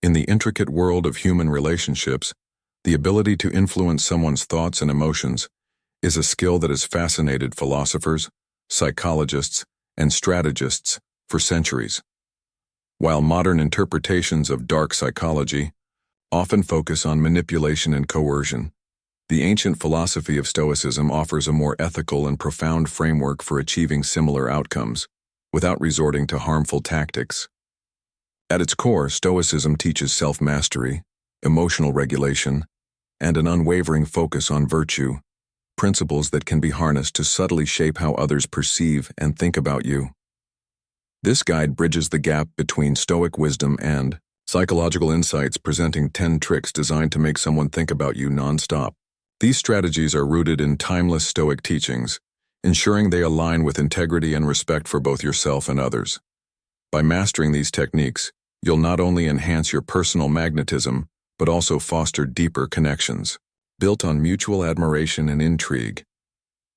In the intricate world of human relationships, the ability to influence someone's thoughts and emotions is a skill that has fascinated philosophers, psychologists, and strategists for centuries. While modern interpretations of dark psychology often focus on manipulation and coercion, the ancient philosophy of Stoicism offers a more ethical and profound framework for achieving similar outcomes without resorting to harmful tactics. At its core, Stoicism teaches self-mastery, emotional regulation, and an unwavering focus on virtue, principles that can be harnessed to subtly shape how others perceive and think about you. This guide bridges the gap between Stoic wisdom and psychological insights, presenting 10 tricks designed to make someone think about you non-stop. These strategies are rooted in timeless Stoic teachings, ensuring they align with integrity and respect for both yourself and others. By mastering these techniques, you'll not only enhance your personal magnetism, but also foster deeper connections, built on mutual admiration and intrigue.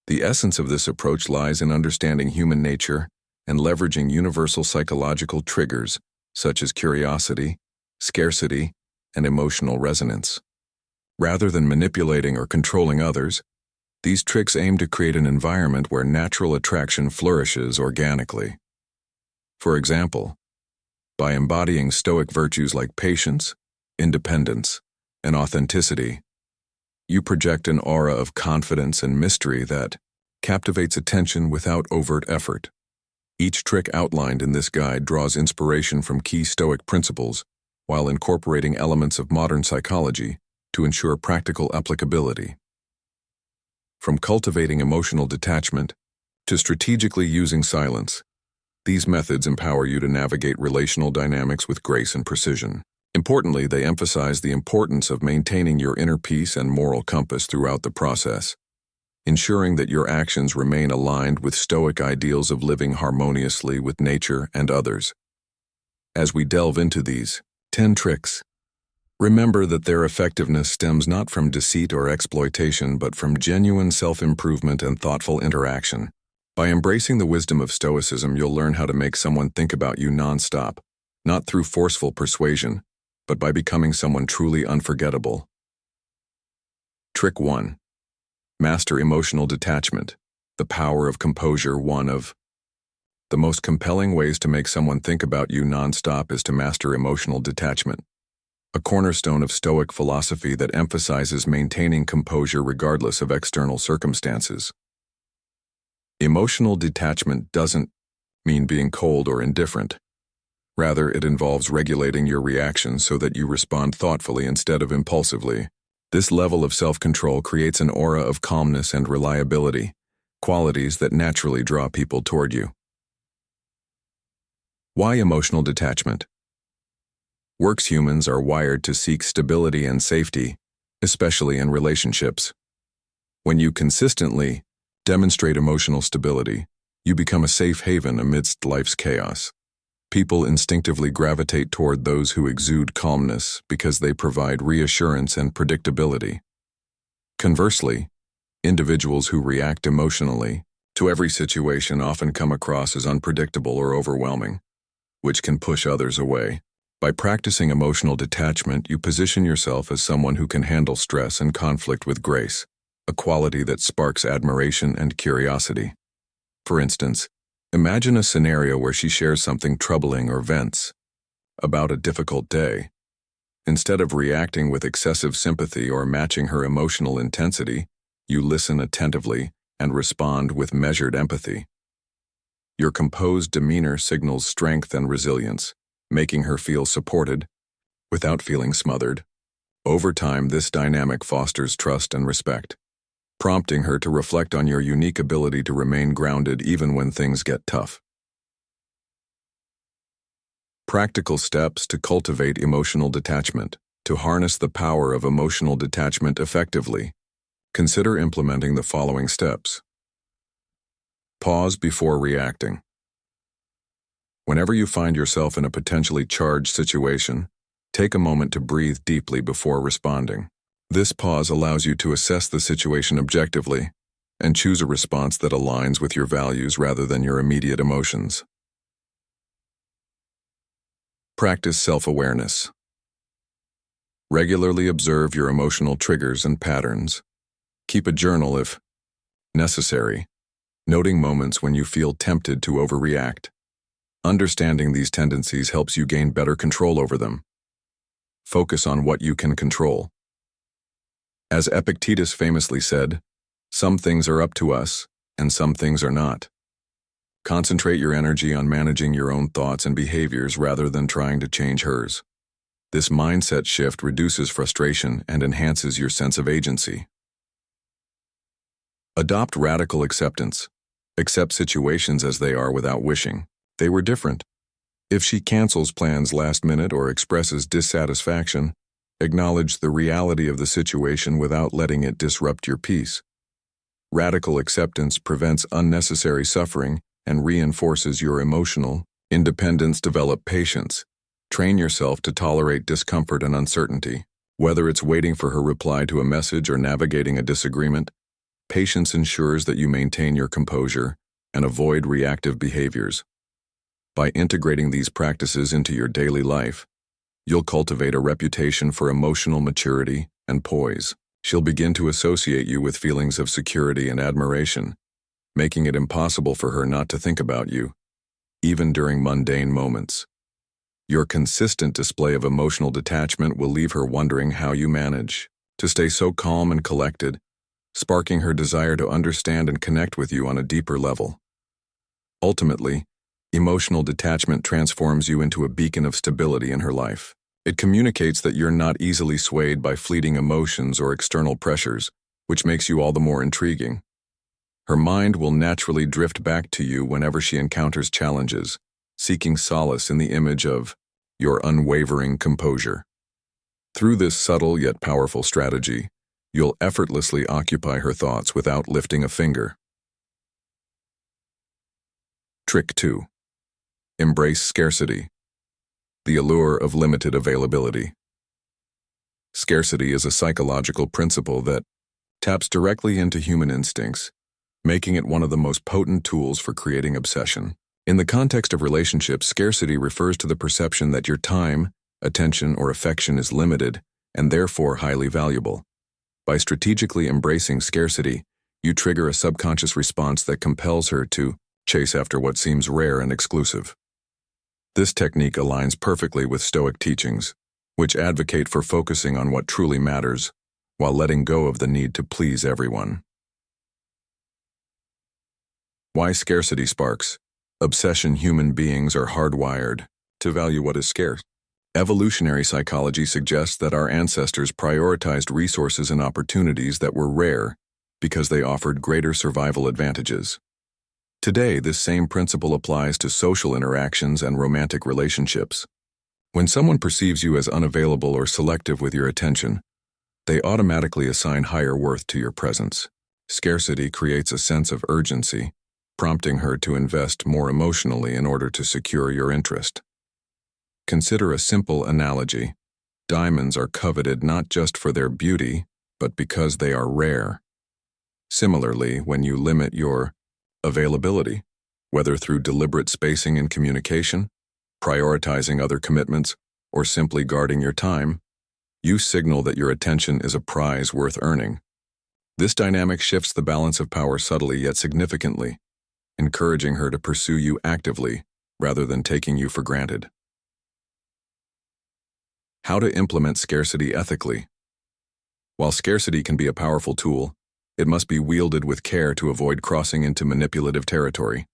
The essence of this approach lies in understanding human nature and leveraging universal psychological triggers such as curiosity, scarcity, and emotional resonance. Rather than manipulating or controlling others, these tricks aim to create an environment where natural attraction flourishes organically. For example, by embodying Stoic virtues like patience, independence, and authenticity, you project an aura of confidence and mystery that captivates attention without overt effort. Each trick outlined in this guide draws inspiration from key Stoic principles while incorporating elements of modern psychology to ensure practical applicability. From cultivating emotional detachment to strategically using silence, these methods empower you to navigate relational dynamics with grace and precision. Importantly, they emphasize the importance of maintaining your inner peace and moral compass throughout the process, ensuring that your actions remain aligned with Stoic ideals of living harmoniously with nature and others. As we delve into these 10 tricks, remember that their effectiveness stems not from deceit or exploitation, but from genuine self-improvement and thoughtful interaction. By embracing the wisdom of Stoicism, you'll learn how to make someone think about you non-stop, not through forceful persuasion, but by becoming someone truly unforgettable. Trick 1. Master emotional detachment. The power of composure. One of the most compelling ways to make someone think about you non-stop is to master emotional detachment, a cornerstone of Stoic philosophy that emphasizes maintaining composure regardless of external circumstances. Emotional detachment doesn't mean being cold or indifferent. Rather, it involves regulating your reactions so that you respond thoughtfully instead of impulsively. This level of self-control creates an aura of calmness and reliability, qualities that naturally draw people toward you. Why emotional detachment? Humans are wired to seek stability and safety, especially in relationships. When you consistently demonstrate emotional stability, you become a safe haven amidst life's chaos. People instinctively gravitate toward those who exude calmness because they provide reassurance and predictability. Conversely, individuals who react emotionally to every situation often come across as unpredictable or overwhelming, which can push others away. By practicing emotional detachment, you position yourself as someone who can handle stress and conflict with grace, a quality that sparks admiration and curiosity. For instance, imagine a scenario where she shares something troubling or vents about a difficult day. Instead of reacting with excessive sympathy or matching her emotional intensity, you listen attentively and respond with measured empathy. Your composed demeanor signals strength and resilience, making her feel supported without feeling smothered. Over time, this dynamic fosters trust and respect, prompting her to reflect on your unique ability to remain grounded even when things get tough. Practical steps to cultivate emotional detachment. To harness the power of emotional detachment effectively, consider implementing the following steps. Pause before reacting. Whenever you find yourself in a potentially charged situation, take a moment to breathe deeply before responding. This pause allows you to assess the situation objectively and choose a response that aligns with your values rather than your immediate emotions. Practice self-awareness. Regularly observe your emotional triggers and patterns. Keep a journal if necessary, noting moments when you feel tempted to overreact. Understanding these tendencies helps you gain better control over them. Focus on what you can control. As Epictetus famously said, "Some things are up to us, and some things are not." Concentrate your energy on managing your own thoughts and behaviors rather than trying to change hers. This mindset shift reduces frustration and enhances your sense of agency. Adopt radical acceptance. Accept situations as they are without wishing they were different. If she cancels plans last minute or expresses dissatisfaction, acknowledge the reality of the situation without letting it disrupt your peace. Radical acceptance prevents unnecessary suffering and reinforces your emotional independence. Develop patience. Train yourself to tolerate discomfort and uncertainty. Whether it's waiting for her reply to a message or navigating a disagreement, patience ensures that you maintain your composure and avoid reactive behaviors. By integrating these practices into your daily life, you'll cultivate a reputation for emotional maturity and poise. She'll begin to associate you with feelings of security and admiration, making it impossible for her not to think about you, even during mundane moments. Your consistent display of emotional detachment will leave her wondering how you manage to stay so calm and collected, sparking her desire to understand and connect with you on a deeper level. Ultimately, emotional detachment transforms you into a beacon of stability in her life. It communicates that you're not easily swayed by fleeting emotions or external pressures, which makes you all the more intriguing. Her mind will naturally drift back to you whenever she encounters challenges, seeking solace in the image of your unwavering composure. Through this subtle yet powerful strategy, you'll effortlessly occupy her thoughts without lifting a finger. Trick 2. Embrace scarcity. The allure of limited availability. Scarcity is a psychological principle that taps directly into human instincts, making it one of the most potent tools for creating obsession. In the context of relationships, scarcity refers to the perception that your time, attention, or affection is limited and therefore highly valuable. By strategically embracing scarcity, you trigger a subconscious response that compels her to chase after what seems rare and exclusive. This technique aligns perfectly with Stoic teachings, which advocate for focusing on what truly matters while letting go of the need to please everyone. Why scarcity sparks? Obsession. Human beings are hardwired to value what is scarce. Evolutionary psychology suggests that our ancestors prioritized resources and opportunities that were rare because they offered greater survival advantages. Today, this same principle applies to social interactions and romantic relationships. When someone perceives you as unavailable or selective with your attention, they automatically assign higher worth to your presence. Scarcity creates a sense of urgency, prompting her to invest more emotionally in order to secure your interest. Consider a simple analogy. Diamonds are coveted not just for their beauty, but because they are rare. Similarly, when you limit your availability, whether through deliberate spacing in communication, prioritizing other commitments, or simply guarding your time, you signal that your attention is a prize worth earning. This dynamic shifts the balance of power subtly yet significantly, encouraging her to pursue you actively rather than taking you for granted. How to implement scarcity ethically. While scarcity can be a powerful tool, it must be wielded with care to avoid crossing into manipulative territory.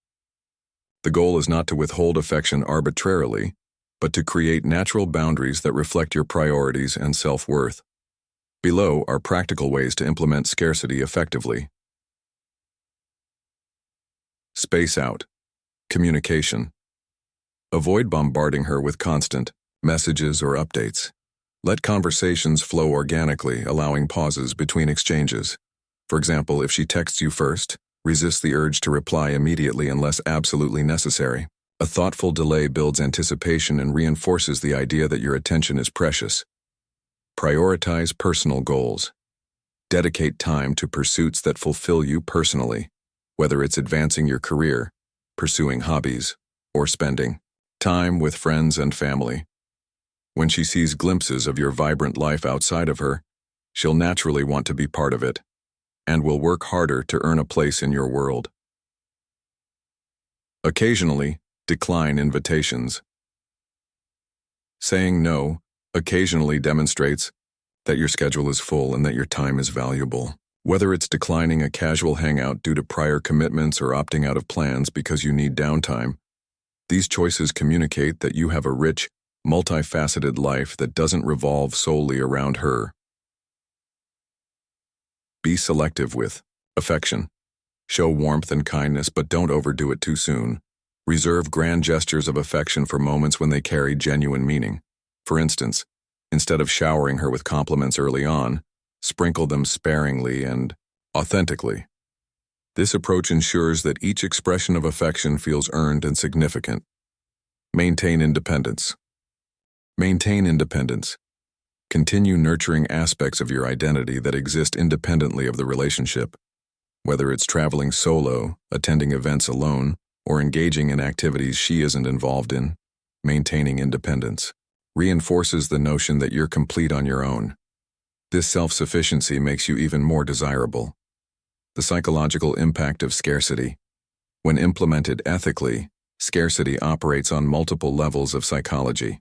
The goal is not to withhold affection arbitrarily, but to create natural boundaries that reflect your priorities and self-worth. Below are practical ways to implement scarcity effectively. Space out. Communication. Avoid bombarding her with constant messages or updates. Let conversations flow organically, allowing pauses between exchanges. For example, if she texts you first, resist the urge to reply immediately unless absolutely necessary. A thoughtful delay builds anticipation and reinforces the idea that your attention is precious. Prioritize personal goals. Dedicate time to pursuits that fulfill you personally, whether it's advancing your career, pursuing hobbies, or spending time with friends and family. When she sees glimpses of your vibrant life outside of her, she'll naturally want to be part of it, and will work harder to earn a place in your world. Occasionally, decline invitations. Saying no occasionally demonstrates that your schedule is full and that your time is valuable. Whether it's declining a casual hangout due to prior commitments or opting out of plans because you need downtime, these choices communicate that you have a rich, multifaceted life that doesn't revolve solely around her. Be selective with affection. Show warmth and kindness, but don't overdo it too soon. Reserve grand gestures of affection for moments when they carry genuine meaning. For instance, instead of showering her with compliments early on, sprinkle them sparingly and authentically. This approach ensures that each expression of affection feels earned and significant. Maintain independence. Maintain independence. Continue nurturing aspects of your identity that exist independently of the relationship. Whether it's traveling solo, attending events alone, or engaging in activities she isn't involved in, maintaining independence reinforces the notion that you're complete on your own. This self-sufficiency makes you even more desirable. The psychological impact of scarcity. When implemented ethically, scarcity operates on multiple levels of psychology.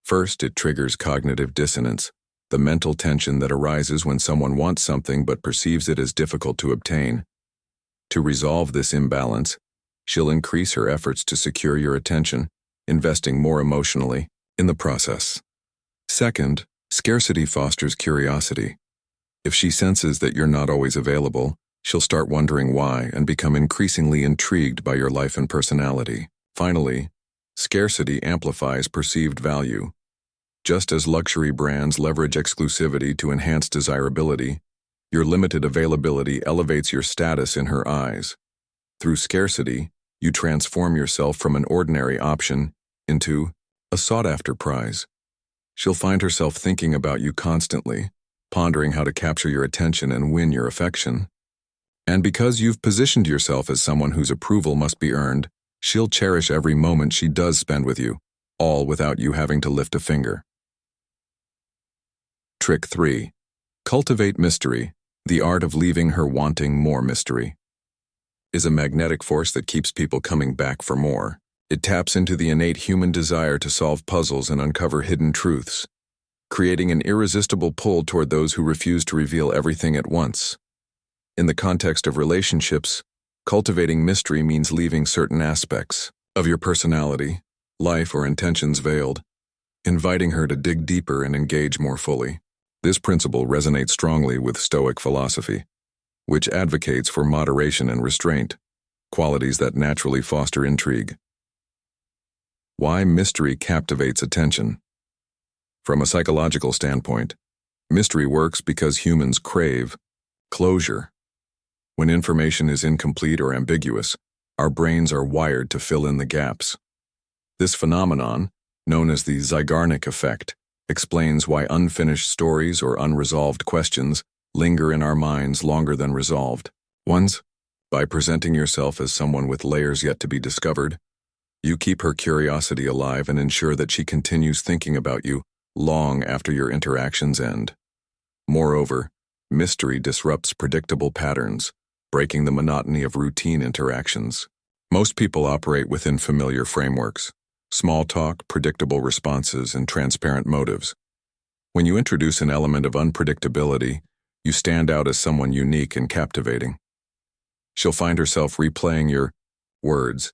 First, it triggers cognitive dissonance, the mental tension that arises when someone wants something but perceives it as difficult to obtain. To resolve this imbalance, she'll increase her efforts to secure your attention, investing more emotionally in the process. Second, scarcity fosters curiosity. If she senses that you're not always available, she'll start wondering why and become increasingly intrigued by your life and personality. Finally, scarcity amplifies perceived value. Just as luxury brands leverage exclusivity to enhance desirability, your limited availability elevates your status in her eyes. Through scarcity, you transform yourself from an ordinary option into a sought-after prize. She'll find herself thinking about you constantly, pondering how to capture your attention and win your affection. And because you've positioned yourself as someone whose approval must be earned, she'll cherish every moment she does spend with you, all without you having to lift a finger. Trick 3. Cultivate mystery. The art of leaving her wanting more mystery is a magnetic force that keeps people coming back for more. It taps into the innate human desire to solve puzzles and uncover hidden truths, creating an irresistible pull toward those who refuse to reveal everything at once. In the context of relationships, cultivating mystery means leaving certain aspects of your personality, life, or intentions veiled, inviting her to dig deeper and engage more fully. This principle resonates strongly with Stoic philosophy, which advocates for moderation and restraint, qualities that naturally foster intrigue. Why mystery captivates attention? From a psychological standpoint, mystery works because humans crave closure. When information is incomplete or ambiguous, our brains are wired to fill in the gaps. This phenomenon, known as the Zeigarnik effect, explains why unfinished stories or unresolved questions linger in our minds longer than resolved ones. By presenting yourself as someone with layers yet to be discovered, you keep her curiosity alive and ensure that she continues thinking about you long after your interactions end. Moreover, mystery disrupts predictable patterns, breaking the monotony of routine interactions. Most people operate within familiar frameworks: small talk, predictable responses, and transparent motives. When you introduce an element of unpredictability, you stand out as someone unique and captivating. She'll find herself replaying your words,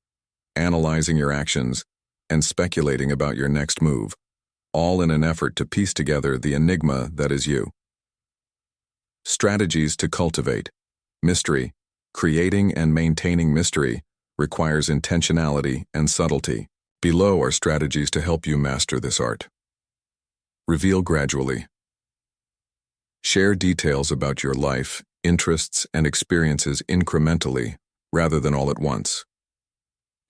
analyzing your actions, and speculating about your next move, all in an effort to piece together the enigma that is you. Strategies to cultivate mystery. Creating and maintaining mystery requires intentionality and subtlety. Below are strategies to help you master this art. Reveal gradually. Share details about your life, interests, and experiences incrementally rather than all at once.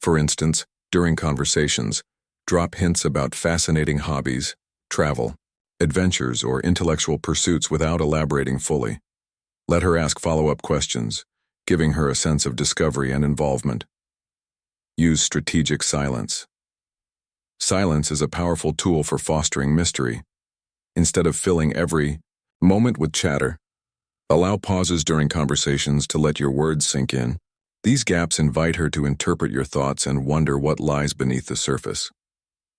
For instance, during conversations, drop hints about fascinating hobbies, travel, adventures, or intellectual pursuits without elaborating fully. Let her ask follow-up questions, giving her a sense of discovery and involvement. Use strategic silence. Silence is a powerful tool for fostering mystery. Instead of filling every moment with chatter, allow pauses during conversations to let your words sink in. These gaps invite her to interpret your thoughts and wonder what lies beneath the surface.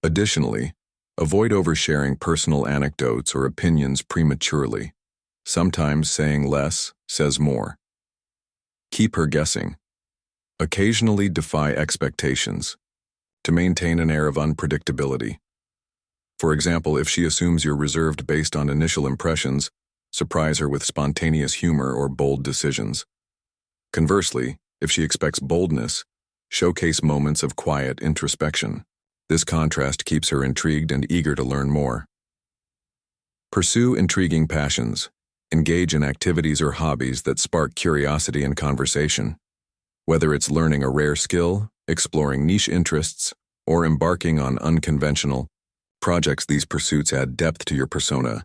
Additionally, avoid oversharing personal anecdotes or opinions prematurely. Sometimes saying less says more. Keep her guessing. Occasionally defy expectations to maintain an air of unpredictability. For example, if she assumes you're reserved based on initial impressions, surprise her with spontaneous humor or bold decisions. Conversely, if she expects boldness, showcase moments of quiet introspection. This contrast keeps her intrigued and eager to learn more. Pursue intriguing passions. Engage in activities or hobbies that spark curiosity and conversation. Whether it's learning a rare skill, exploring niche interests, or embarking on unconventional projects, these pursuits add depth to your persona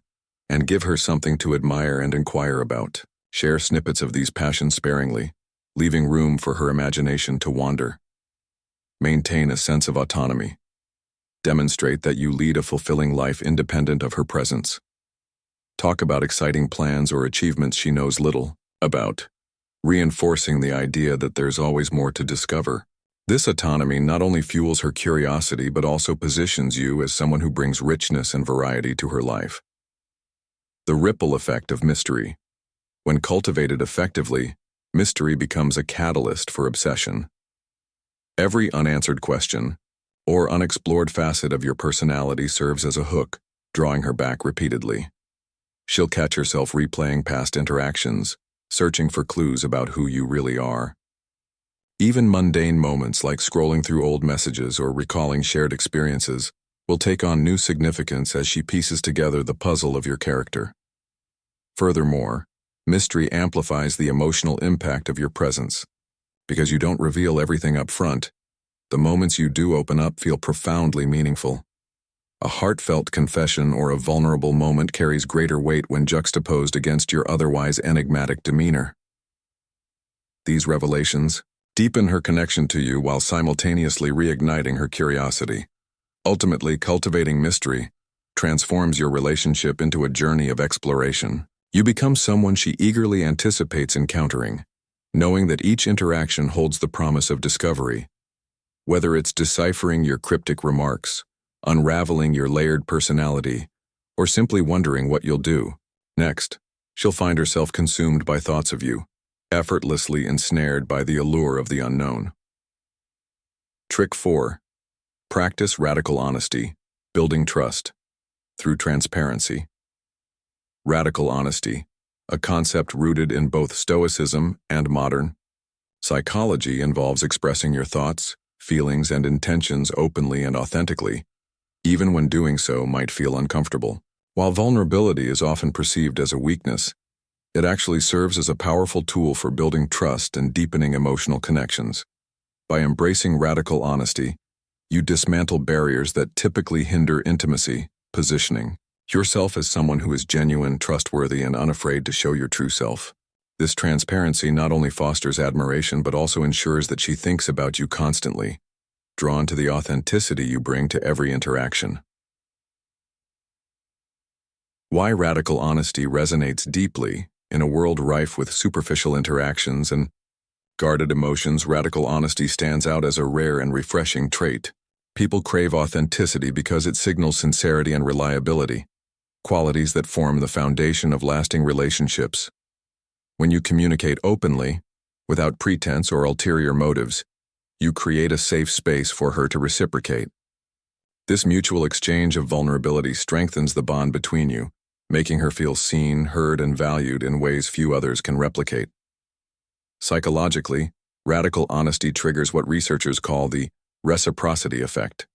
and give her something to admire and inquire about. Share snippets of these passions sparingly, leaving room for her imagination to wander. Maintain a sense of autonomy. Demonstrate that you lead a fulfilling life independent of her presence. Talk about exciting plans or achievements she knows little about, reinforcing the idea that there's always more to discover. This autonomy not only fuels her curiosity but also positions you as someone who brings richness and variety to her life. The ripple effect of mystery. When cultivated effectively, mystery becomes a catalyst for obsession. Every unanswered question or unexplored facet of your personality serves as a hook, drawing her back repeatedly. She'll catch herself replaying past interactions, searching for clues about who you really are. Even mundane moments like scrolling through old messages or recalling shared experiences will take on new significance as she pieces together the puzzle of your character. Furthermore, mystery amplifies the emotional impact of your presence. Because you don't reveal everything up front, the moments you do open up feel profoundly meaningful. A heartfelt confession or a vulnerable moment carries greater weight when juxtaposed against your otherwise enigmatic demeanor. These revelations deepen her connection to you while simultaneously reigniting her curiosity. Ultimately, cultivating mystery transforms your relationship into a journey of exploration. You become someone she eagerly anticipates encountering, knowing that each interaction holds the promise of discovery. Whether it's deciphering your cryptic remarks, unraveling your layered personality, or simply wondering what you'll do next, she'll find herself consumed by thoughts of you, effortlessly ensnared by the allure of the unknown. Trick 4. Practice radical honesty, building trust through transparency. Radical honesty, a concept rooted in both Stoicism and modern psychology, involves expressing your thoughts, feelings, and intentions openly and authentically, even when doing so might feel uncomfortable. While vulnerability is often perceived as a weakness, it actually serves as a powerful tool for building trust and deepening emotional connections. By embracing radical honesty, you dismantle barriers that typically hinder intimacy, positioning yourself as someone who is genuine, trustworthy, and unafraid to show your true self. This transparency not only fosters admiration but also ensures that she thinks about you constantly, drawn to the authenticity you bring to every interaction. Why radical honesty resonates deeply in a world rife with superficial interactions and guarded emotions. Radical honesty stands out as a rare and refreshing trait. People crave authenticity because it signals sincerity and reliability, qualities that form the foundation of lasting relationships. When you communicate openly, without pretense or ulterior motives, you create a safe space for her to reciprocate. This mutual exchange of vulnerability strengthens the bond between you, making her feel seen, heard, and valued in ways few others can replicate. Psychologically, radical honesty triggers what researchers call the reciprocity effect.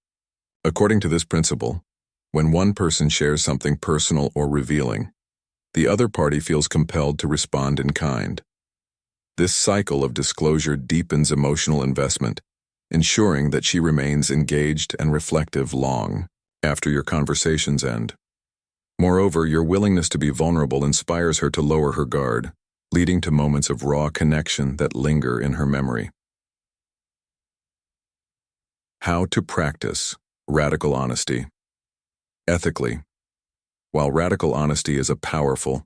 According to this principle, when one person shares something personal or revealing, the other party feels compelled to respond in kind. This cycle of disclosure deepens emotional investment, ensuring that she remains engaged and reflective long after your conversations end. Moreover, your willingness to be vulnerable inspires her to lower her guard, leading to moments of raw connection that linger in her memory. How to practice Radical honesty. Ethically, while radical honesty is a powerful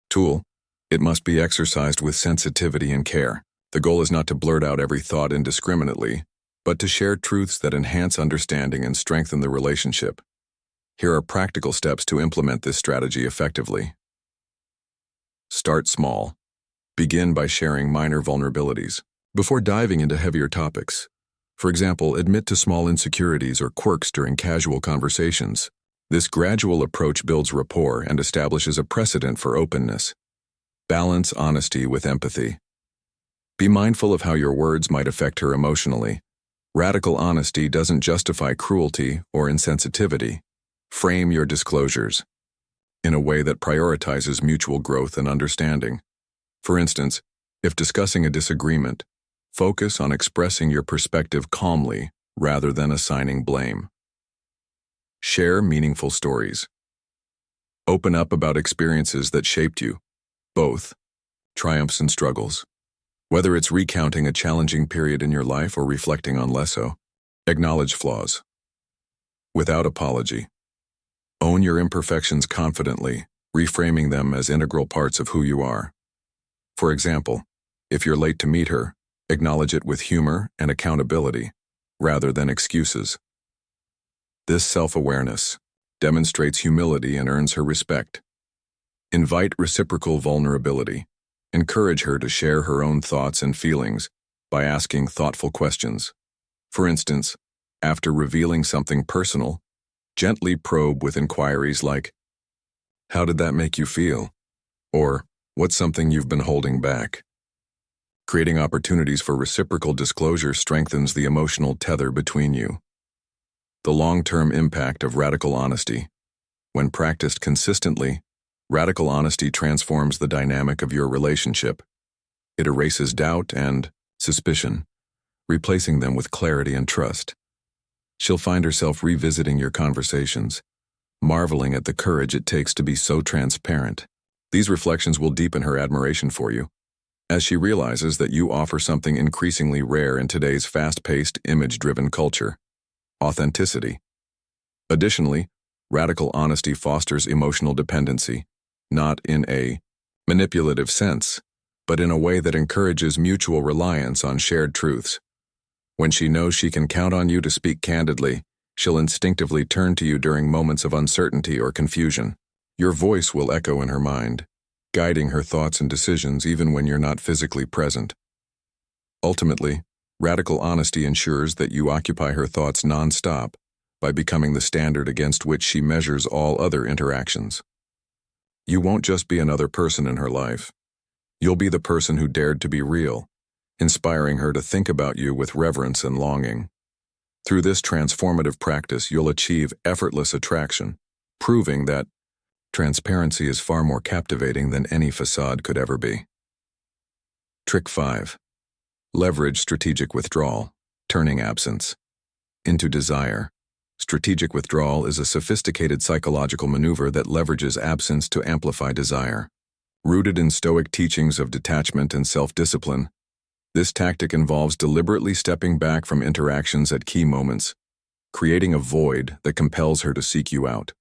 tool, it must be exercised with sensitivity and care. The goal is not to blurt out every thought indiscriminately, but to share truths that enhance understanding and strengthen the relationship. Here are practical steps to implement this strategy effectively. Start small. Begin by sharing minor vulnerabilities before diving into heavier topics. For example, admit to small insecurities or quirks during casual conversations. This gradual approach builds rapport and establishes a precedent for openness. Balance honesty with empathy. Be mindful of how your words might affect her emotionally. Radical honesty doesn't justify cruelty or insensitivity. Frame your disclosures in a way that prioritizes mutual growth and understanding. For instance, if discussing a disagreement, focus on expressing your perspective calmly rather than assigning blame. Share meaningful stories. Open up about experiences that shaped you, both triumphs and struggles. Whether it's recounting a challenging period in your life or reflecting on less so, acknowledge flaws without apology. Own your imperfections confidently, reframing them as integral parts of who you are. For example, if you're late to meet her, acknowledge it with humor and accountability, rather than excuses. This self-awareness demonstrates humility and earns her respect. Invite reciprocal vulnerability. Encourage her to share her own thoughts and feelings by asking thoughtful questions. For instance, after revealing something personal, gently probe with inquiries like, "How did that make you feel?" Or, "What's something you've been holding back?" Creating opportunities for reciprocal disclosure strengthens the emotional tether between you. The long-term impact of radical honesty. When practiced consistently, radical honesty transforms the dynamic of your relationship. It erases doubt and suspicion, replacing them with clarity and trust. She'll find herself revisiting your conversations, marveling at the courage it takes to be so transparent. These reflections will deepen her admiration for you, as she realizes that you offer something increasingly rare in today's fast-paced, image-driven culture: authenticity. Additionally, radical honesty fosters emotional dependency, not in a manipulative sense, but in a way that encourages mutual reliance on shared truths. When she knows she can count on you to speak candidly, she'll instinctively turn to you during moments of uncertainty or confusion. Your voice will echo in her mind, guiding her thoughts and decisions even when you're not physically present. Ultimately, radical honesty ensures that you occupy her thoughts non-stop by becoming the standard against which she measures all other interactions. You won't just be another person in her life. You'll be the person who dared to be real, inspiring her to think about you with reverence and longing. Through this transformative practice, you'll achieve effortless attraction, proving that transparency is far more captivating than any facade could ever be. Trick 5. Leverage strategic withdrawal, turning absence into desire. Strategic withdrawal is a sophisticated psychological maneuver that leverages absence to amplify desire. Rooted in Stoic teachings of detachment and self-discipline, this tactic involves deliberately stepping back from interactions at key moments, creating a void that compels her to seek you out.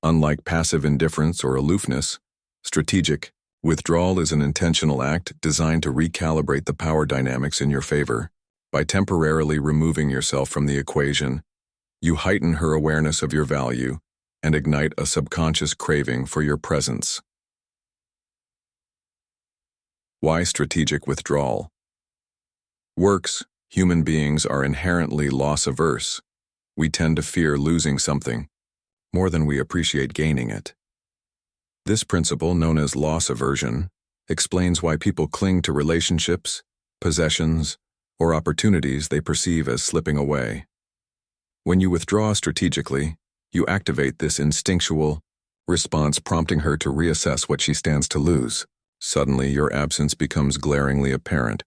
Unlike passive indifference or aloofness, strategic withdrawal is an intentional act designed to recalibrate the power dynamics in your favor. By temporarily removing yourself from the equation, you heighten her awareness of your value and ignite a subconscious craving for your presence. Why strategic withdrawal? Human beings are inherently loss-averse. We tend to fear losing something more than we appreciate gaining it. This principle, known as loss aversion, explains why people cling to relationships, possessions, or opportunities they perceive as slipping away. When you withdraw strategically, you activate this instinctual response, prompting her to reassess what she stands to lose. Suddenly, your absence becomes glaringly apparent,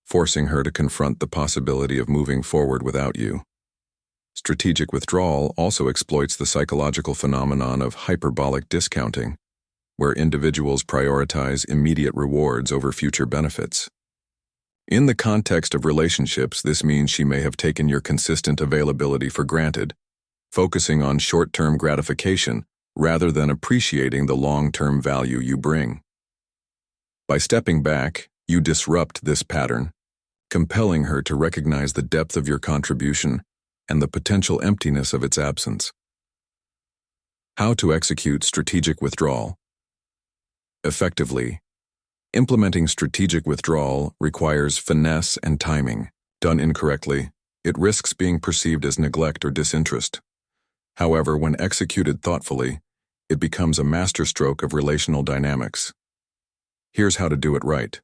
forcing her to confront the possibility of moving forward without you. Strategic withdrawal also exploits the psychological phenomenon of hyperbolic discounting, where individuals prioritize immediate rewards over future benefits. In the context of relationships, this means she may have taken your consistent availability for granted, focusing on short-term gratification rather than appreciating the long-term value you bring. By stepping back, you disrupt this pattern, compelling her to recognize the depth of your contribution and the potential emptiness of its absence. How to execute strategic withdrawal. Effectively, implementing strategic withdrawal requires finesse and timing. Done incorrectly, it risks being perceived as neglect or disinterest. However, when executed thoughtfully, it becomes a masterstroke of relational dynamics. Here's how to do it right.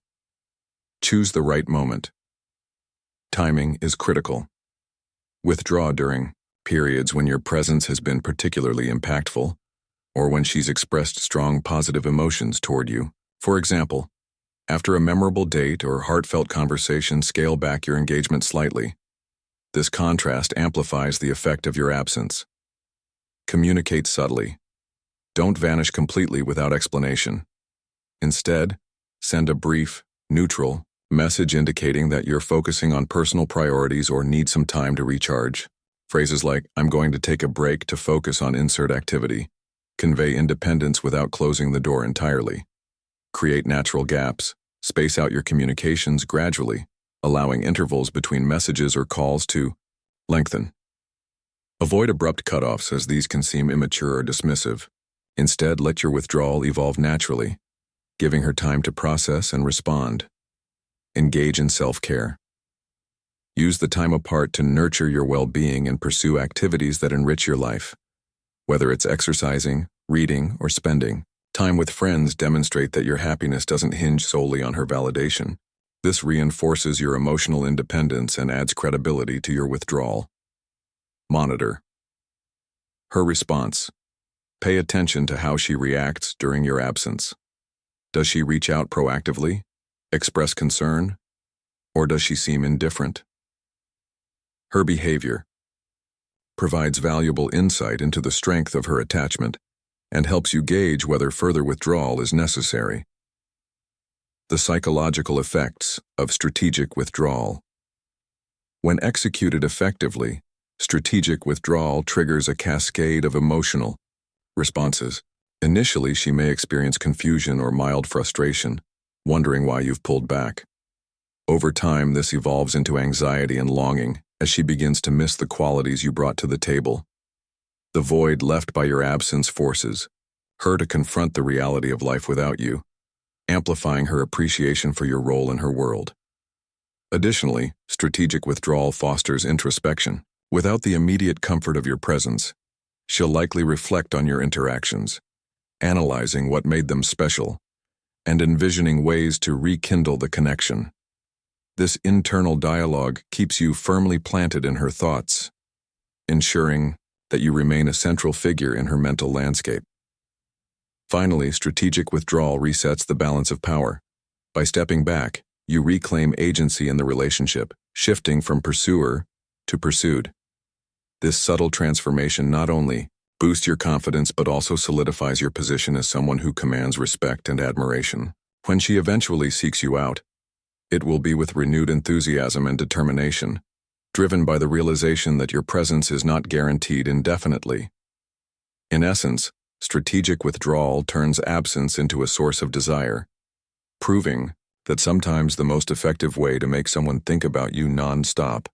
Choose the right moment. Timing is critical. Withdraw during periods when your presence has been particularly impactful, or when she's expressed strong positive emotions toward you. For example, after a memorable date or heartfelt conversation, scale back your engagement slightly. This contrast amplifies the effect of your absence. Communicate subtly. Don't vanish completely without explanation. Instead, send a brief, neutral message indicating that you're focusing on personal priorities or need some time to recharge. Phrases like, "I'm going to take a break to focus on insert activity," convey independence without closing the door entirely. Create natural gaps. Space out your communications gradually, allowing intervals between messages or calls to lengthen. Avoid abrupt cutoffs, as these can seem immature or dismissive. Instead, let your withdrawal evolve naturally, giving her time to process and respond. Engage in self-care. Use the time apart to nurture your well-being and pursue activities that enrich your life. Whether it's exercising, reading, or spending time with friends, demonstrate that your happiness doesn't hinge solely on her validation. This reinforces your emotional independence and adds credibility to your withdrawal. Monitor her response. Pay attention to how she reacts during your absence. Does she reach out proactively, express concern, or does she seem indifferent? Her behavior provides valuable insight into the strength of her attachment and helps you gauge whether further withdrawal is necessary. The psychological effects of strategic withdrawal. When executed effectively, strategic withdrawal triggers a cascade of emotional responses. Initially, she may experience confusion or mild frustration, wondering why you've pulled back. Over time, this evolves into anxiety and longing as she begins to miss the qualities you brought to the table. The void left by your absence forces her to confront the reality of life without you, amplifying her appreciation for your role in her world. Additionally, strategic withdrawal fosters introspection. Without the immediate comfort of your presence, she'll likely reflect on your interactions, analyzing what made them special, and envisioning ways to rekindle the connection. This internal dialogue keeps you firmly planted in her thoughts, ensuring that you remain a central figure in her mental landscape. Finally, strategic withdrawal resets the balance of power. By stepping back, you reclaim agency in the relationship, shifting from pursuer to pursued. This subtle transformation not only boosts your confidence but also solidifies your position as someone who commands respect and admiration. When she eventually seeks you out, it will be with renewed enthusiasm and determination, driven by the realization that your presence is not guaranteed indefinitely. In essence, strategic withdrawal turns absence into a source of desire, proving that sometimes the most effective way to make someone think about you non-stop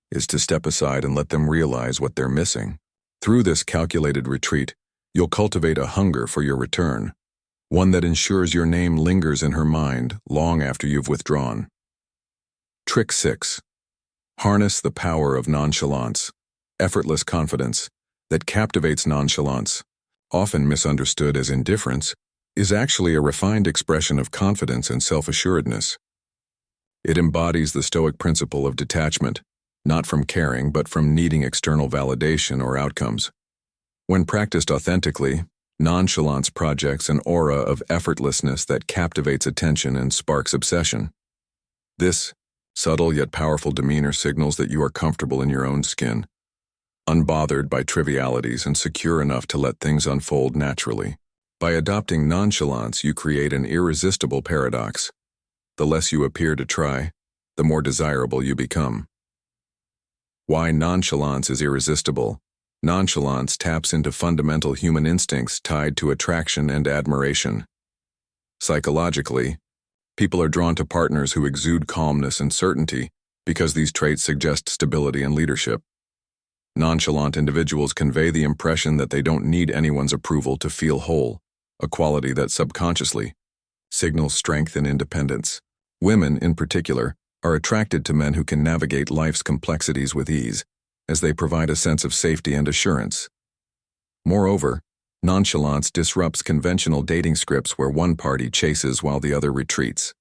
is to step aside and let them realize what they're missing. Through this calculated retreat, you'll cultivate a hunger for your return, one that ensures your name lingers in her mind long after you've withdrawn. Trick 6. Harness the power of nonchalance. Effortless confidence that captivates. Nonchalance, often misunderstood as indifference, is actually a refined expression of confidence and self-assuredness. It embodies the Stoic principle of detachment, not from caring but from needing external validation or outcomes. When practiced authentically, nonchalance projects an aura of effortlessness that captivates attention and sparks obsession. This subtle yet powerful demeanor signals that you are comfortable in your own skin, unbothered by trivialities and secure enough to let things unfold naturally. By adopting nonchalance, you create an irresistible paradox. The less you appear to try, the more desirable you become. Why nonchalance is irresistible. Nonchalance taps into fundamental human instincts tied to attraction and admiration. Psychologically, people are drawn to partners who exude calmness and certainty because these traits suggest stability and leadership. Nonchalant individuals convey the impression that they don't need anyone's approval to feel whole, a quality that subconsciously signals strength and independence. Women, in particular, are attracted to men who can navigate life's complexities with ease, as they provide a sense of safety and assurance. Moreover, nonchalance disrupts conventional dating scripts where one party chases while the other retreats.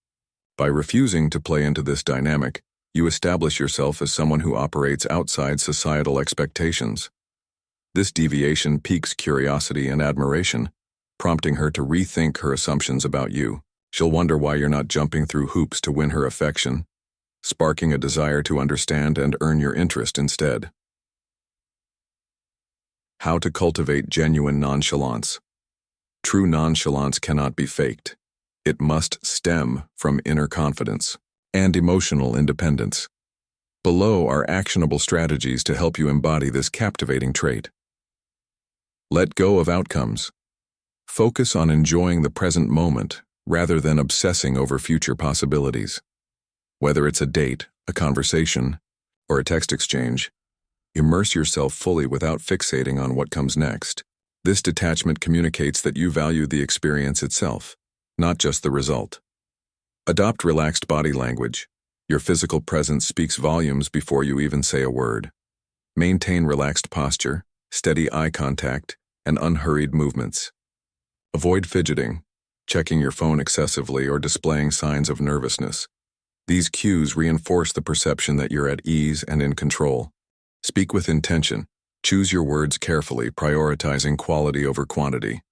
By refusing to play into this dynamic, you establish yourself as someone who operates outside societal expectations. This deviation piques curiosity and admiration, prompting her to rethink her assumptions about you. She'll wonder why you're not jumping through hoops to win her affection, sparking a desire to understand and earn your interest instead. How to cultivate genuine nonchalance. True nonchalance cannot be faked. It must stem from inner confidence and emotional independence. Below are actionable strategies to help you embody this captivating trait. Let go of outcomes. Focus on enjoying the present moment rather than obsessing over future possibilities. Whether it's a date, a conversation, or a text exchange, immerse yourself fully without fixating on what comes next. This detachment communicates that you value the experience itself, not just the result. Adopt relaxed body language. Your physical presence speaks volumes before you even say a word. Maintain relaxed posture, steady eye contact, and unhurried movements. Avoid fidgeting, checking your phone excessively, or displaying signs of nervousness. These cues reinforce the perception that you're at ease and in control. Speak with intention. Choose your words carefully, prioritizing quality over quantity.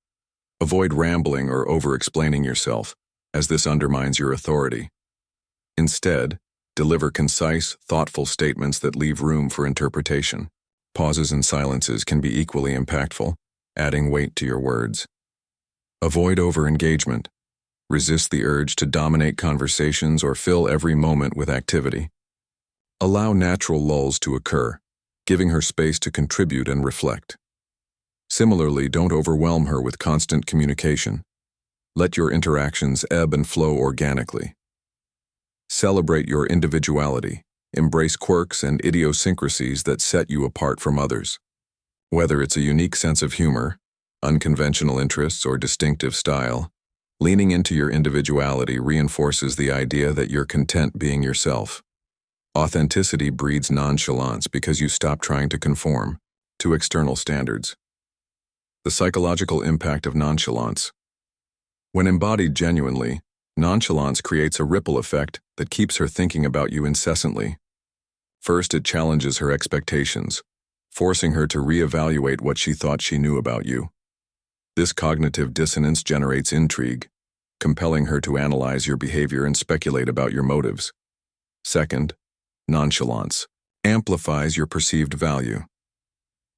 Avoid rambling or over-explaining yourself, as this undermines your authority. Instead, deliver concise, thoughtful statements that leave room for interpretation. Pauses and silences can be equally impactful, adding weight to your words. Avoid over-engagement. Resist the urge to dominate conversations or fill every moment with activity. Allow natural lulls to occur, giving her space to contribute and reflect. Similarly, don't overwhelm her with constant communication. Let your interactions ebb and flow organically. Celebrate your individuality. Embrace quirks and idiosyncrasies that set you apart from others. Whether it's a unique sense of humor, unconventional interests, or distinctive style, leaning into your individuality reinforces the idea that you're content being yourself. Authenticity breeds nonchalance because you stop trying to conform to external standards. The psychological impact of nonchalance. When embodied genuinely, nonchalance creates a ripple effect that keeps her thinking about you incessantly. First, it challenges her expectations, forcing her to reevaluate what she thought she knew about you. This cognitive dissonance generates intrigue, compelling her to analyze your behavior and speculate about your motives. Second, nonchalance amplifies your perceived value.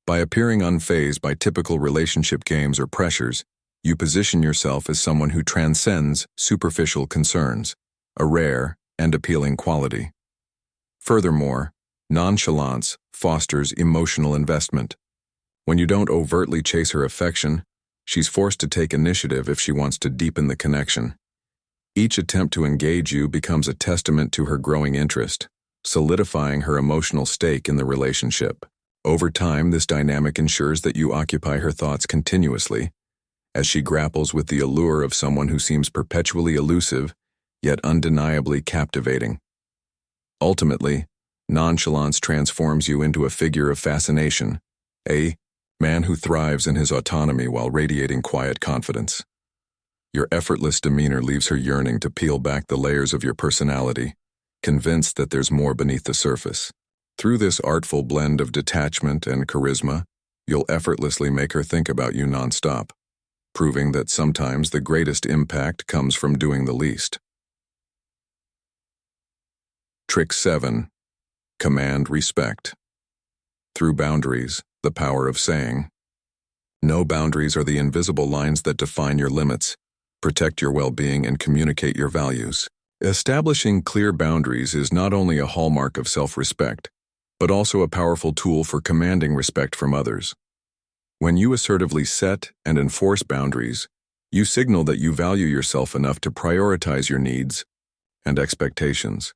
By appearing unfazed by typical relationship games or pressures, you position yourself as someone who transcends superficial concerns, a rare and appealing quality. Furthermore, nonchalance fosters emotional investment. When you don't overtly chase her affection, she's forced to take initiative if she wants to deepen the connection. Each attempt to engage you becomes a testament to her growing interest, solidifying her emotional stake in the relationship. Over time, this dynamic ensures that you occupy her thoughts continuously, as she grapples with the allure of someone who seems perpetually elusive, yet undeniably captivating. Ultimately, nonchalance transforms you into a figure of fascination, a man who thrives in his autonomy while radiating quiet confidence. Your effortless demeanor leaves her yearning to peel back the layers of your personality, convinced that there's more beneath the surface. Through this artful blend of detachment and charisma, you'll effortlessly make her think about you nonstop, proving that sometimes the greatest impact comes from doing the least. Trick 7. Command respect. Through boundaries, the power of saying, "No." Boundaries are the invisible lines that define your limits, protect your well-being, and communicate your values. Establishing clear boundaries is not only a hallmark of self-respect, but also a powerful tool for commanding respect from others. When you assertively set and enforce boundaries, you signal that you value yourself enough to prioritize your needs and expectations.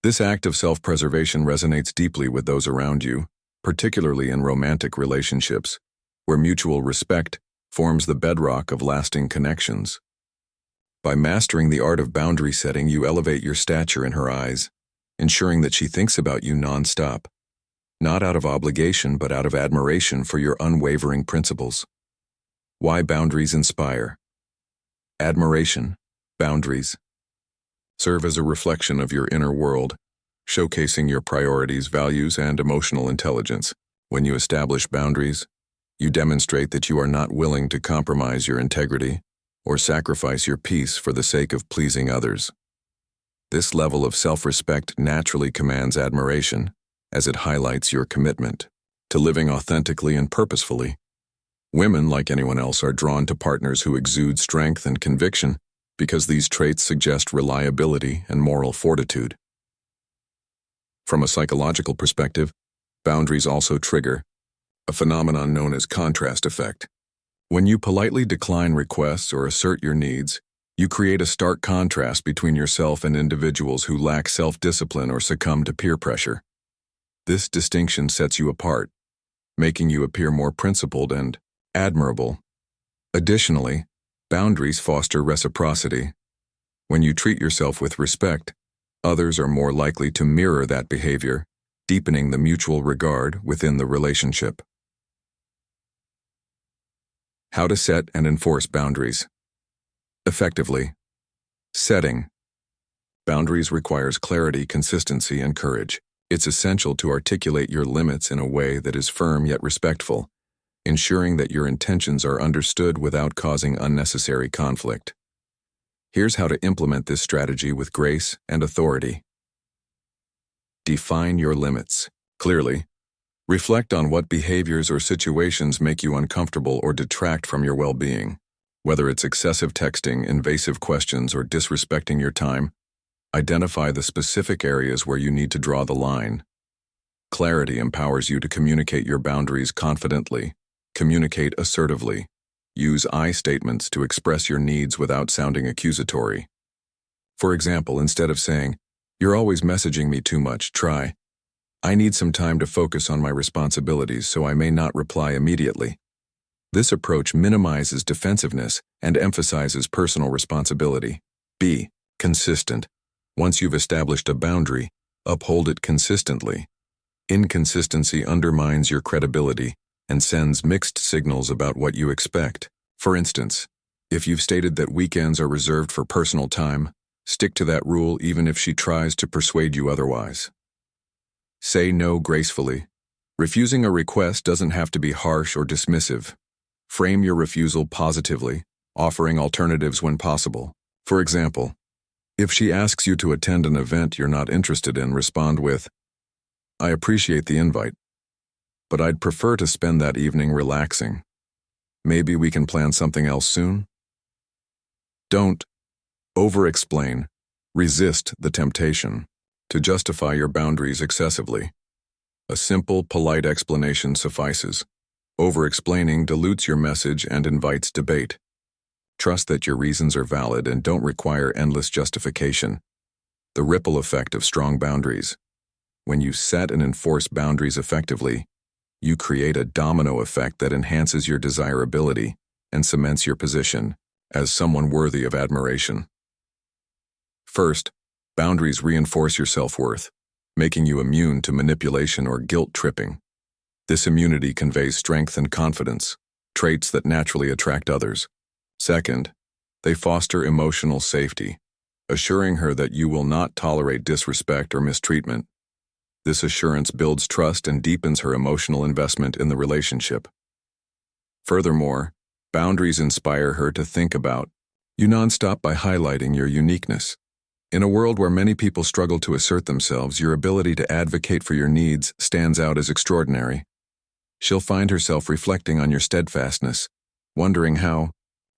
This act of self-preservation resonates deeply with those around you, particularly in romantic relationships, where mutual respect forms the bedrock of lasting connections. By mastering the art of boundary setting, you elevate your stature in her eyes, ensuring that she thinks about you nonstop, not out of obligation but out of admiration for your unwavering principles. Why boundaries inspire? Admiration, boundaries, serve as a reflection of your inner world, showcasing your priorities, values, and emotional intelligence. When you establish boundaries, you demonstrate that you are not willing to compromise your integrity or sacrifice your peace for the sake of pleasing others. This level of self-respect naturally commands admiration, as it highlights your commitment to living authentically and purposefully. Women, like anyone else, are drawn to partners who exude strength and conviction because these traits suggest reliability and moral fortitude. From a psychological perspective, boundaries also trigger a phenomenon known as contrast effect. When you politely decline requests or assert your needs, you create a stark contrast between yourself and individuals who lack self-discipline or succumb to peer pressure. This distinction sets you apart, making you appear more principled and admirable. Additionally, boundaries foster reciprocity. When you treat yourself with respect, others are more likely to mirror that behavior, deepening the mutual regard within the relationship. How to set and enforce boundaries effectively. Setting boundaries requires clarity, consistency, and courage. It's essential to articulate your limits in a way that is firm yet respectful, ensuring that your intentions are understood without causing unnecessary conflict. Here's how to implement this strategy with grace and authority. Define your limits clearly. Reflect on what behaviors or situations make you uncomfortable or detract from your well-being. Whether it's excessive texting, invasive questions, or disrespecting your time, identify the specific areas where you need to draw the line. Clarity empowers you to communicate your boundaries confidently. Communicate assertively. Use I statements to express your needs without sounding accusatory. For example, instead of saying, "You're always messaging me too much," try, "I need some time to focus on my responsibilities, so I may not reply immediately." This approach minimizes defensiveness and emphasizes personal responsibility. B. Consistent. Once you've established a boundary, uphold it consistently. Inconsistency undermines your credibility and sends mixed signals about what you expect. For instance, if you've stated that weekends are reserved for personal time, stick to that rule even if she tries to persuade you otherwise. Say no gracefully. Refusing a request doesn't have to be harsh or dismissive. Frame your refusal positively, offering alternatives when possible. For example, if she asks you to attend an event you're not interested in, respond with, "I appreciate the invite, but I'd prefer to spend that evening relaxing. Maybe we can plan something else soon?" Don't over-explain. Resist the temptation to justify your boundaries excessively. A simple, polite explanation suffices. Over-explaining dilutes your message and invites debate. Trust that your reasons are valid and don't require endless justification. The ripple effect of strong boundaries. When you set and enforce boundaries effectively, you create a domino effect that enhances your desirability and cements your position as someone worthy of admiration. First, boundaries reinforce your self-worth, making you immune to manipulation or guilt-tripping. This immunity conveys strength and confidence, traits that naturally attract others. Second, they foster emotional safety, assuring her that you will not tolerate disrespect or mistreatment. This assurance builds trust and deepens her emotional investment in the relationship. Furthermore, boundaries inspire her to think about you nonstop by highlighting your uniqueness. In a world where many people struggle to assert themselves, your ability to advocate for your needs stands out as extraordinary. She'll find herself reflecting on your steadfastness, wondering how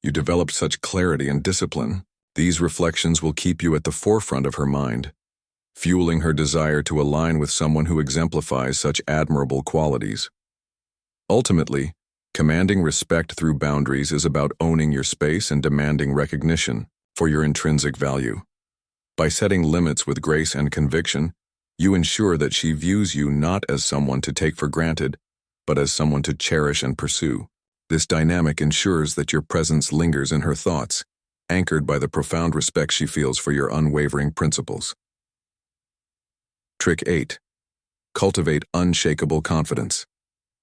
you developed such clarity and discipline. These reflections will keep you at the forefront of her mind, fueling her desire to align with someone who exemplifies such admirable qualities. Ultimately, commanding respect through boundaries is about owning your space and demanding recognition for your intrinsic value. By setting limits with grace and conviction, you ensure that she views you not as someone to take for granted, but as someone to cherish and pursue. This dynamic ensures that your presence lingers in her thoughts, anchored by the profound respect she feels for your unwavering principles. Trick 8. Cultivate unshakable confidence.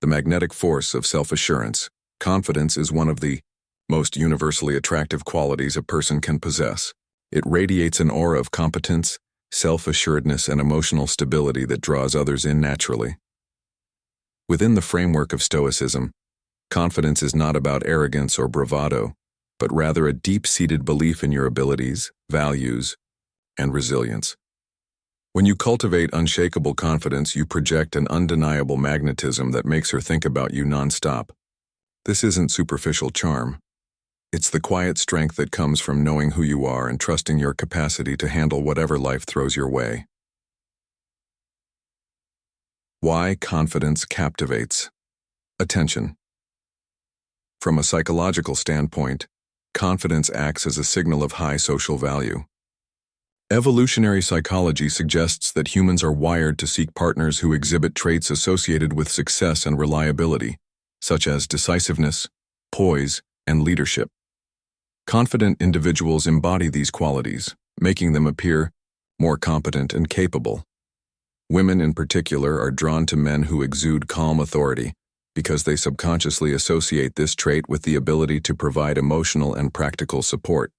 The magnetic force of self-assurance. Confidence is one of the most universally attractive qualities a person can possess. It radiates an aura of competence, self-assuredness, and emotional stability that draws others in naturally. Within the framework of Stoicism, confidence is not about arrogance or bravado, but rather a deep-seated belief in your abilities, values, and resilience. When you cultivate unshakable confidence, you project an undeniable magnetism that makes her think about you nonstop. This isn't superficial charm. It's the quiet strength that comes from knowing who you are and trusting your capacity to handle whatever life throws your way. Why confidence captivates. Attention. From a psychological standpoint, confidence acts as a signal of high social value. Evolutionary psychology suggests that humans are wired to seek partners who exhibit traits associated with success and reliability, such as decisiveness, poise, and leadership. Confident individuals embody these qualities, making them appear more competent and capable. Women in particular are drawn to men who exude calm authority because they subconsciously associate this trait with the ability to provide emotional and practical support.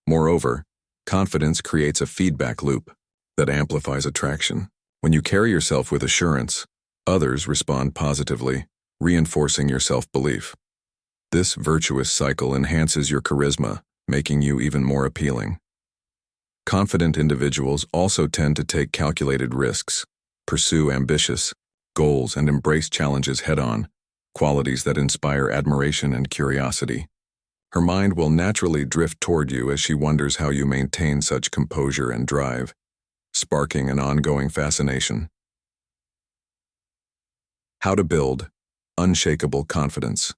Moreover, confidence creates a feedback loop that amplifies attraction. When you carry yourself with assurance, others respond positively, reinforcing your self-belief. This virtuous cycle enhances your charisma, making you even more appealing. Confident individuals also tend to take calculated risks, pursue ambitious goals, and embrace challenges head-on, qualities that inspire admiration and curiosity. Her mind will naturally drift toward you as she wonders how you maintain such composure and drive, sparking an ongoing fascination. How to build unshakable confidence.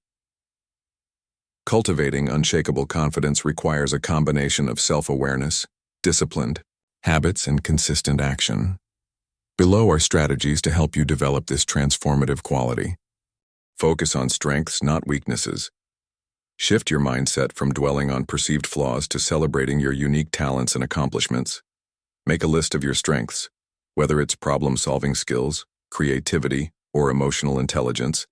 Cultivating unshakable confidence requires a combination of self-awareness, disciplined habits, and consistent action. Below are strategies to help you develop this transformative quality. Focus on strengths, not weaknesses. Shift your mindset from dwelling on perceived flaws to celebrating your unique talents and accomplishments. Make a list of your strengths, whether it's problem-solving skills, creativity, or emotional intelligence,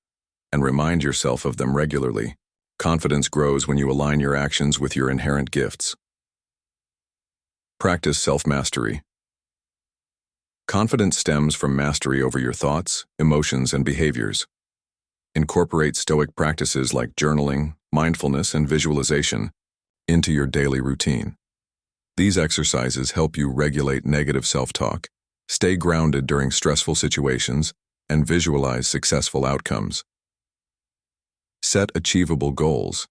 and remind yourself of them regularly. Confidence grows when you align your actions with your inherent gifts. Practice self-mastery. Confidence stems from mastery over your thoughts, emotions, and behaviors. Incorporate Stoic practices like journaling, mindfulness, and visualization into your daily routine. These exercises help you regulate negative self-talk, stay grounded during stressful situations, and visualize successful outcomes. Set achievable goals.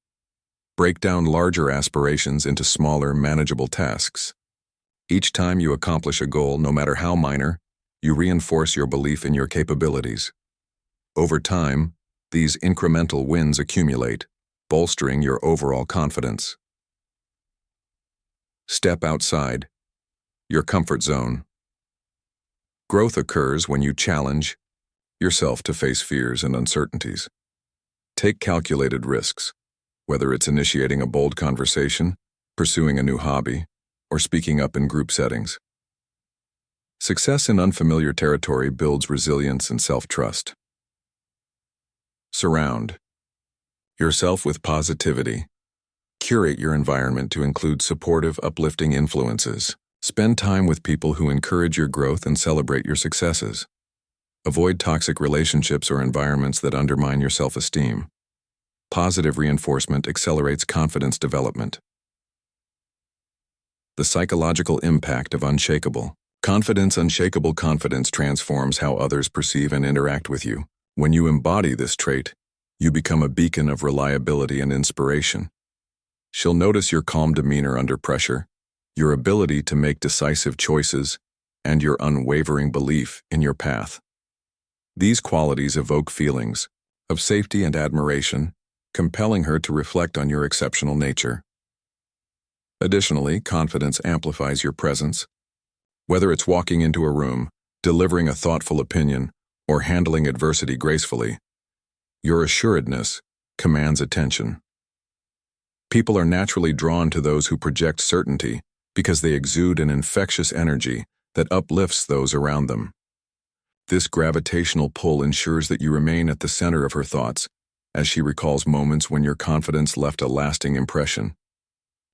Break down larger aspirations into smaller, manageable tasks. Each time you accomplish a goal, no matter how minor, you reinforce your belief in your capabilities. Over time, these incremental wins accumulate, bolstering your overall confidence. Step outside your comfort zone. Growth occurs when you challenge yourself to face fears and uncertainties. Take calculated risks, whether it's initiating a bold conversation, pursuing a new hobby, or speaking up in group settings. Success in unfamiliar territory builds resilience and self-trust. Surround yourself with positivity. Curate your environment to include supportive, uplifting influences. Spend time with people who encourage your growth and celebrate your successes. Avoid toxic relationships or environments that undermine your self-esteem. Positive reinforcement accelerates confidence development. The psychological impact of unshakable confidence. Unshakable confidence transforms how others perceive and interact with you. When you embody this trait, you become a beacon of reliability and inspiration. She'll notice your calm demeanor under pressure, your ability to make decisive choices, and your unwavering belief in your path. These qualities evoke feelings of safety and admiration, compelling her to reflect on your exceptional nature. Additionally, confidence amplifies your presence. Whether it's walking into a room, delivering a thoughtful opinion, or handling adversity gracefully, your assuredness commands attention. People are naturally drawn to those who project certainty because they exude an infectious energy that uplifts those around them. This gravitational pull ensures that you remain at the center of her thoughts, as she recalls moments when your confidence left a lasting impression.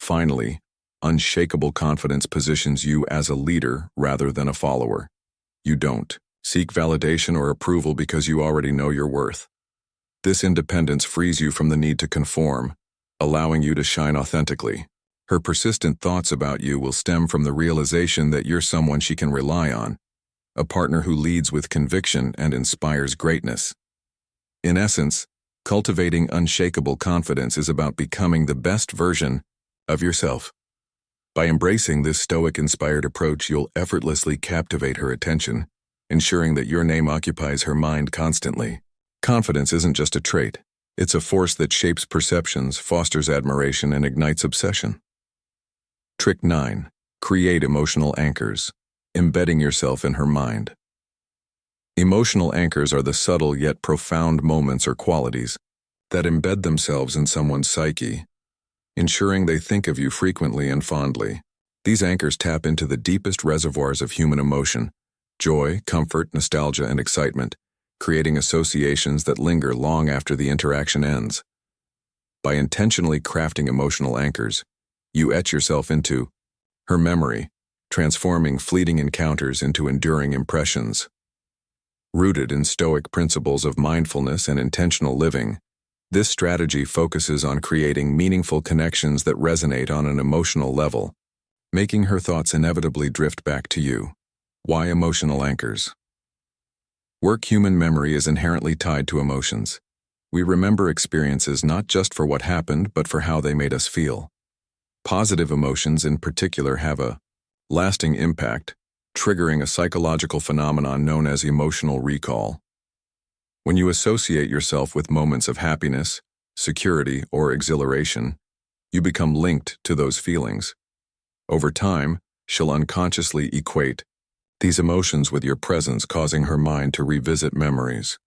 Finally, unshakable confidence positions you as a leader rather than a follower. You don't seek validation or approval because you already know your worth. This independence frees you from the need to conform, allowing you to shine authentically. Her persistent thoughts about you will stem from the realization that you're someone she can rely on, a partner who leads with conviction and inspires greatness. In essence, cultivating unshakable confidence is about becoming the best version of yourself. By embracing this Stoic-inspired approach, you'll effortlessly captivate her attention, ensuring that your name occupies her mind constantly. Confidence isn't just a trait. It's a force that shapes perceptions, fosters admiration, and ignites obsession. Trick 9. Create emotional anchors, embedding yourself in her mind. Emotional anchors are the subtle yet profound moments or qualities that embed themselves in someone's psyche, ensuring they think of you frequently and fondly. These anchors tap into the deepest reservoirs of human emotion: joy, comfort, nostalgia, and excitement, creating associations that linger long after the interaction ends. By intentionally crafting emotional anchors, you etch yourself into her memory, transforming fleeting encounters into enduring impressions. Rooted in Stoic principles of mindfulness and intentional living, this strategy focuses on creating meaningful connections that resonate on an emotional level, making her thoughts inevitably drift back to you. Why emotional anchors? Work human memory is inherently tied to emotions. We remember experiences not just for what happened, but for how they made us feel. Positive emotions in particular have a lasting impact, triggering a psychological phenomenon known as emotional recall. When you associate yourself with moments of happiness, security, or exhilaration, you become linked to those feelings. Over time, she'll unconsciously equate these emotions with your presence, causing her mind to revisit memories